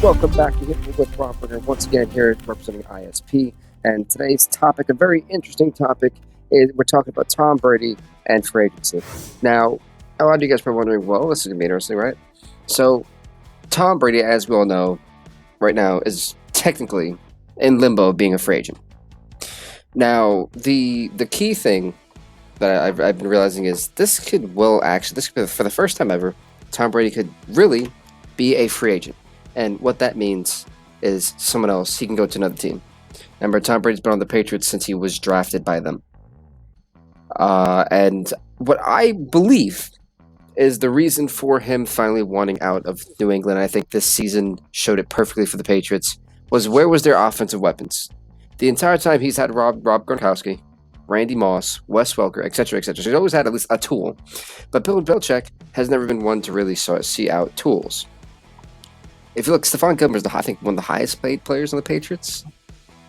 Welcome back to Hit Me with Robert, once again here representing ISP. And today's topic, a very interesting topic, is we're talking about Tom Brady and free agency. Now, a lot of you guys are wondering, well, this is going to be interesting, right? So, Tom Brady, as we all know, right now is technically in limbo of being a free agent. Now, the key thing that I've been realizing is this could be for the first time ever, Tom Brady could really be a free agent. And what that means is someone else, he can go to another team. Remember, Tom Brady's been on the Patriots since he was drafted by them. And what I believe is the reason for him finally wanting out of New England, I think this season showed it perfectly for the Patriots, was where was their offensive weapons? The entire time he's had Rob Gronkowski, Randy Moss, Wes Welker, etc., etc. So he's always had at least a tool. But Bill Belichick has never been one to really see out tools. If you look, Stephon Gilmore is I think one of the highest paid players on the Patriots.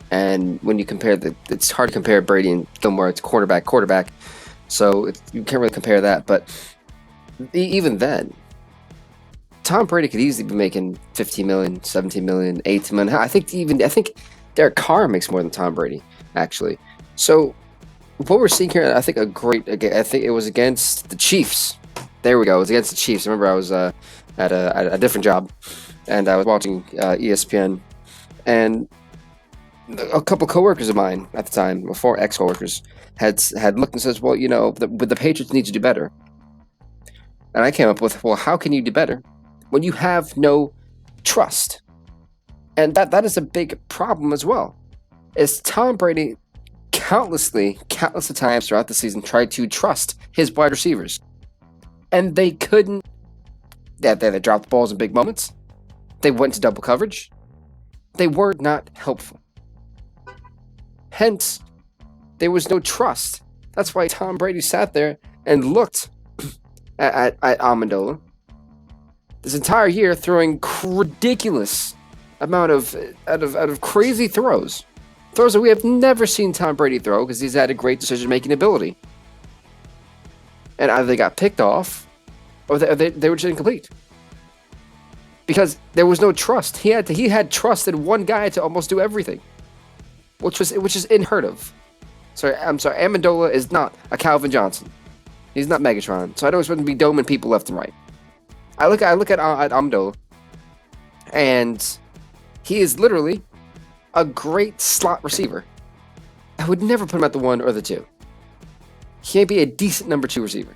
And when you compare it's hard to compare Brady and Gilmore to quarterback. So you can't really compare that. But even then, Tom Brady could easily be making $15 million, $17 million, $18 million. I think Derek Carr makes more than Tom Brady, actually. So what we're seeing here, I think it was against the Chiefs. There we go. It was against the Chiefs. I remember I was at a different job, and I was watching ESPN, and a couple coworkers of mine at the time, before ex-coworkers, had looked and says, well, the Patriots need to do better. And I came up with, well, how can you do better when you have no trust? And that is a big problem as well. Is Tom Brady countless of times throughout the season tried to trust his wide receivers, and they couldn't. They dropped balls in big moments. They went to double coverage. They were not helpful. Hence, there was no trust. That's why Tom Brady sat there and looked at Amendola this entire year, throwing ridiculous amount of crazy throws that we have never seen Tom Brady throw, because he's had a great decision-making ability. And either they got picked off, or they were just incomplete. Because there was no trust. He had trust in one guy to almost do everything, which is unheard of. I'm sorry. Amendola is not a Calvin Johnson. He's not Megatron. So I don't expect him to be doming people left and right. I look at Amendola, and he is literally a great slot receiver. I would never put him at the 1 or the 2. He may be a decent number 2 receiver.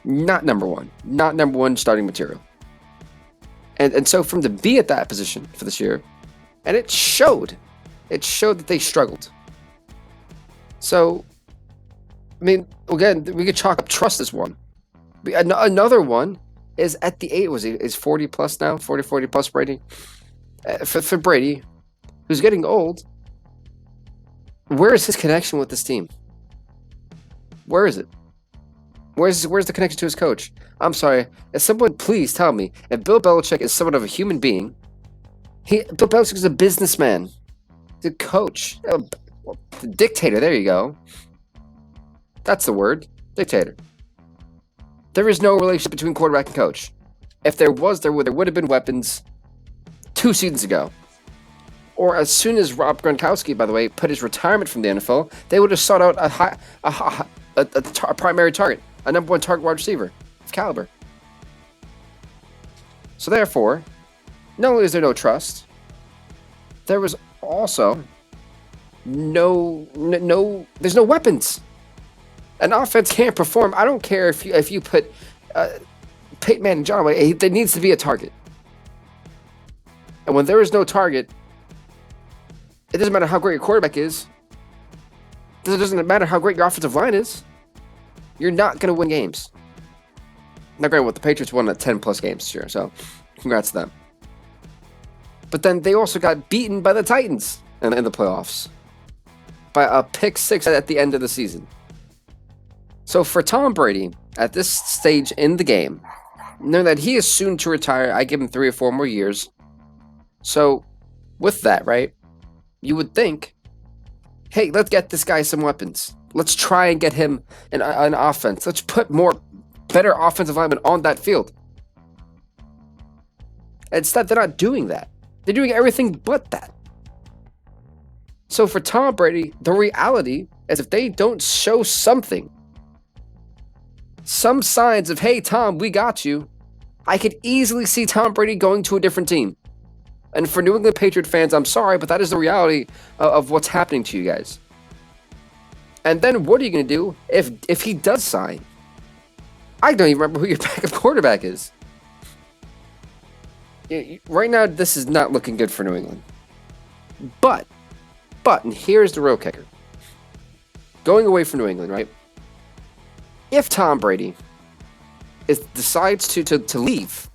Not number 1. Not number 1 starting material. And so from to be at that position for this year, and it showed that they struggled. So, I mean, again, we could chalk up trust as one. Another one is at the 8, is 40 plus now, 40 plus Brady. For Brady, who's getting old, where is his connection with this team? Where is it? Where's the connection to his coach? I'm sorry. If someone please tell me if Bill Belichick is somewhat of a human being. Bill Belichick is a businessman. The coach. The dictator, there you go. That's the word. Dictator. There is no relationship between quarterback and coach. If there was, there would have been weapons 2 seasons ago. Or as soon as Rob Gronkowski, by the way, put his retirement from the NFL, they would have sought out a primary target, a number 1 target wide receiver of caliber. So therefore, not only is there no trust, there was also there's no weapons. An offense can't perform. I don't care if you put Peyton Manning, John away. There needs to be a target. And when there is no target, it doesn't matter how great your quarterback is. It doesn't matter how great your offensive line is. You're not going to win games. Now, granted, the Patriots won 10-plus games this year, so congrats to them. But then they also got beaten by the Titans in the playoffs by a pick 6 at the end of the season. So for Tom Brady, at this stage in the game, knowing that he is soon to retire, I give him 3 or 4 more years. So with that, right, you would think, hey, let's get this guy some weapons. Let's try and get him an offense. Let's put better offensive linemen on that field. Instead, they're not doing that. They're doing everything but that. So for Tom Brady, the reality is if they don't show something, some signs of, hey, Tom, we got you, I could easily see Tom Brady going to a different team. And for New England Patriot fans, I'm sorry, but that is the reality of what's happening to you guys. And then what are you going to do if he does sign? I don't even remember who your backup quarterback is. Right now, this is not looking good for New England. But, and here's the real kicker. Going away from New England, right? If Tom Brady decides to leave,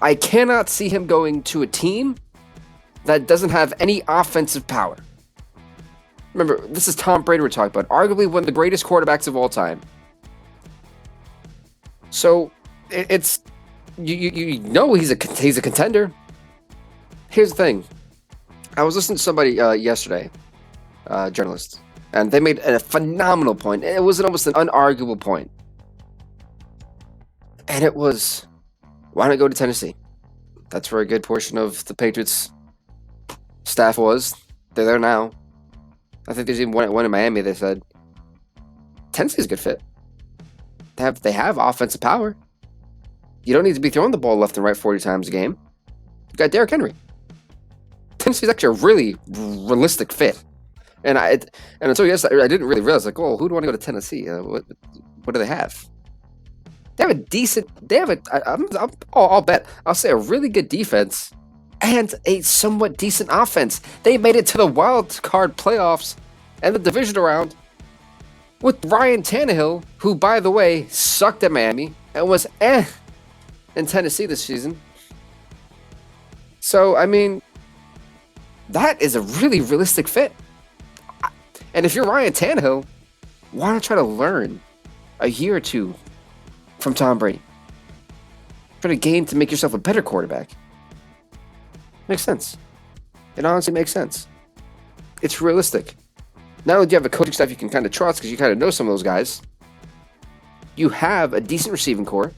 I cannot see him going to a team that doesn't have any offensive power. Remember, this is Tom Brady we're talking about, arguably one of the greatest quarterbacks of all time. So it's you know he's a contender. Here's the thing. I was listening to somebody yesterday, journalist, and they made a phenomenal point. It was almost an unarguable point. And it was, why not go to Tennessee? That's where a good portion of the Patriots staff was. They're there now. I think there's even one in Miami. They said Tennessee's a good fit. They have offensive power. You don't need to be throwing the ball left and right 40 times a game. You got Derrick Henry. Tennessee's actually a really realistic fit. And until yesterday, I didn't really realize, like, oh, who do I want to go to Tennessee? What do they have? They have a decent. They have I'll bet. I'll say a really good defense and a somewhat decent offense. They made it to the wild card playoffs and the divisional round with Ryan Tannehill, who, by the way, sucked at Miami and was in Tennessee this season. So, I mean, that is a really realistic fit. And if you're Ryan Tannehill, why not try to learn a year or two from Tom Brady? Try to gain to make yourself a better quarterback. Makes sense. It honestly makes sense. It's realistic. Not only do you have a coaching staff you can kind of trust because you kind of know some of those guys, you have a decent receiving core.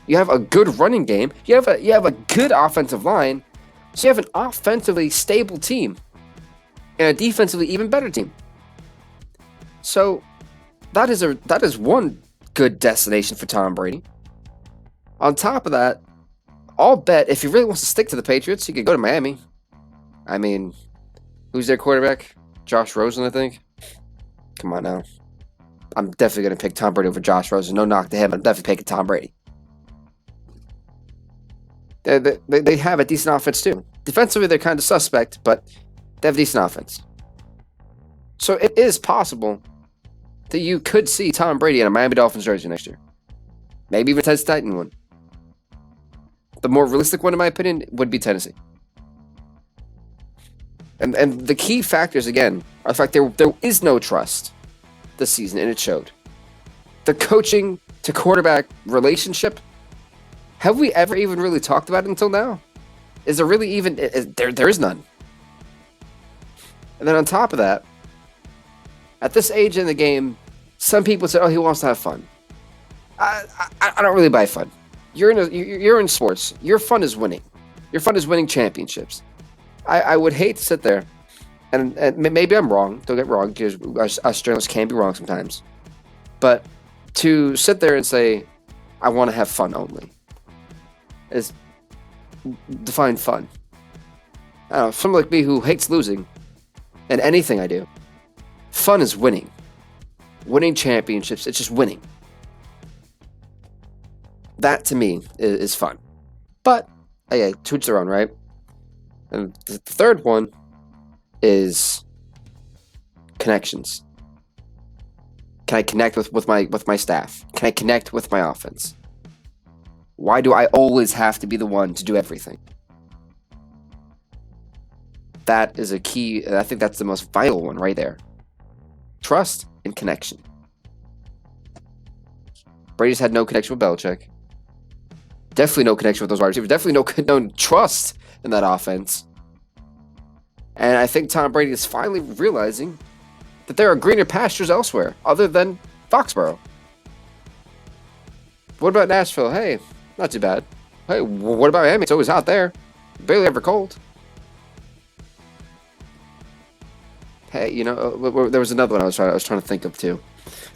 You have a good running game. You have a good offensive line. So you have an offensively stable team and a defensively even better team. So that is one good destination for Tom Brady. On top of that, I'll bet if he really wants to stick to the Patriots, he could go to Miami. I mean, who's their quarterback? Josh Rosen, I think. Come on now. I'm definitely going to pick Tom Brady over Josh Rosen. No knock to him. I'm definitely picking Tom Brady. They have a decent offense too. Defensively, they're kind of suspect, but they have a decent offense. So it is possible that you could see Tom Brady in a Miami Dolphins jersey next year. Maybe even a Tennessee Titan one. The more realistic one, in my opinion, would be Tennessee. And the key factors, again, are the fact there is no trust this season, and it showed. The coaching to quarterback relationship, have we ever even really talked about it until now? Is there really even... There is none. And then on top of that, at this age in the game, some people say, oh, he wants to have fun. I don't really buy fun. You're in sports. Your fun is winning. Your fun is winning championships. I would hate to sit there, and maybe I'm wrong. Don't get wrong, because us journalists can be wrong sometimes. But to sit there and say, I want to have fun only, is define fun. I don't know, someone like me who hates losing, and anything I do, fun is winning. Winning championships, it's just winning. That, to me, is fun. But, yeah, to each their own, right? And the third one is connections. Can I connect with my staff? Can I connect with my offense? Why do I always have to be the one to do everything? That is a key, and I think that's the most vital one right there. Trust and connection. Brady's had no connection with Belichick. Definitely no connection with those wide receivers. Definitely no trust in that offense. And I think Tom Brady is finally realizing that there are greener pastures elsewhere other than Foxborough. What about Nashville? Hey, not too bad. Hey, what about Miami? It's always hot there. Barely ever cold. Hey, there was another one I was trying to think of too,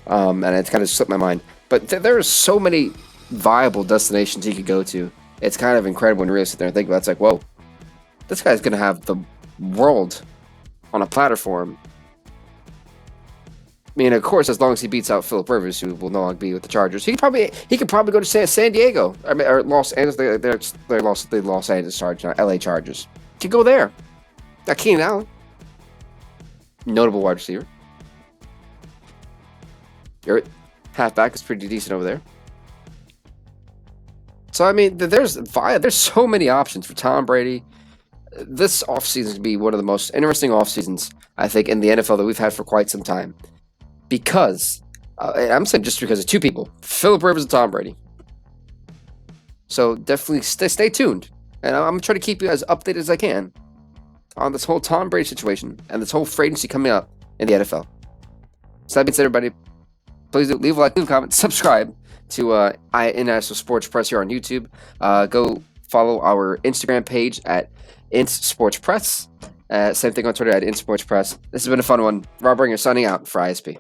and it kind of slipped my mind. But there are so many viable destinations he could go to. It's kind of incredible when you really sit there and think about it. It's like, whoa, this guy's gonna have the world on a platter for him. I mean, of course, as long as he beats out Philip Rivers, who will no longer be with the Chargers, he could probably go to San Diego. I mean, or Los Angeles. They're the Los Angeles Chargers, not LA Chargers. Could go there. Got Keenan Allen, notable wide receiver. Your halfback is pretty decent over there. So I mean, there's so many options for Tom Brady. This offseason is going to be one of the most interesting off seasons I think in the NFL that we've had for quite some time. Because, and I'm saying just because of two people, Philip Rivers and Tom Brady. So definitely stay tuned. And I'm going to try to keep you as updated as I can on this whole Tom Brady situation and this whole free agency coming up in the NFL. So that being said, everybody, please leave a like, leave a comment, subscribe to International Sports Press here on YouTube. Go follow our Instagram page at Int Sports Press. Same thing on Twitter at Int Sports Press. This has been a fun one. Rob Ringer signing out for ISP.